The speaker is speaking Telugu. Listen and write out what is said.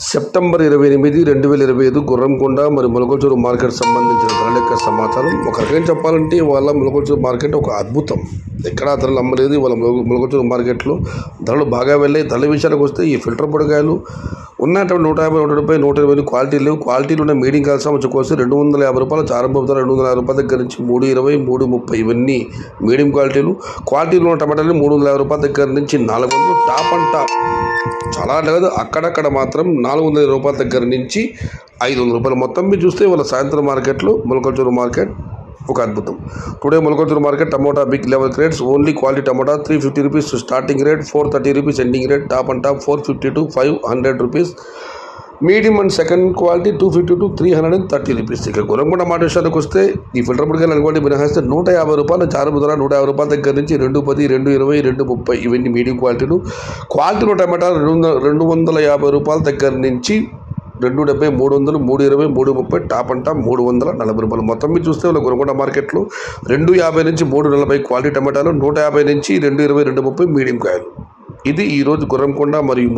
సెప్టెంబర్ 28, 2025 గుర్రంకొండ మరియు మొలకల్చూరు మార్కెట్ సంబంధించిన ధరల యొక్క సమాచారం. ఒక రకంగా చెప్పాలంటే వాళ్ళ మొలకల్చూరు మార్కెట్ ఒక అద్భుతం. ఎక్కడా ధరలు అమ్మలేదు. వాళ్ళ మొలకల్చూరు మార్కెట్లో ధరలు బాగా వెళ్ళాయి. ధరల విషయానికి వస్తే ఈ ఫిల్టర్ పొడికాయలు ఉన్నటువంటి 150, 130, 120 క్వాలిటీలు లేవు. క్వాలిటీలు ఉన్న మీడియం కాల్సం వచ్చి ₹250 ప్రారంభ ధర ₹250 దగ్గర నుంచి ₹320, ₹330 ఇవన్నీ మీడియం క్వాలిటీలు. క్వాలిటీలు ఉన్న టమాటాలు ₹350 దగ్గర నుంచి ₹400. టాప్ అండ్ టాప్ చాలా లేదు, అక్కడక్కడ మాత్రం ₹400 దగ్గర నుంచి ₹500. మొత్తం మీరు చూస్తే వాళ్ళ సాయంత్రం మార్కెట్లో మొలకల్చూరు మార్కెట్ ఒక అద్భుతం. Today Molakalacheruvu market tomato big level rates only quality tomato ₹350 starting rate, ₹430 ending rate. Top and top ₹450 to ₹500. Medium and second quality ₹250 to ₹330. ఇక గురంకొండ మాట విషయానికి వస్తే ఈ ఫిల్టర్ పొడికాయలు అనుకోండి మినహాయిస్తే ₹150 చారు ధర ₹150 దగ్గర నుంచి ₹210, ₹220, ₹230 ఇవన్నీ మీడియం క్వాలిటీలు. క్వాలిటీలో టమాటాలు ₹250 దగ్గర నుంచి ₹270, $300, $320, $330. Top and top ₹340. మొత్తం మీరు చూస్తే వాళ్ళ గురంకొండ మార్కెట్లో $250 నుంచి $340 క్వాలిటీ టమాటాలు, $150 నుంచి $220, $230 మీడియం కాయలు. ఇది ఈరోజు గురంకొండ మరియు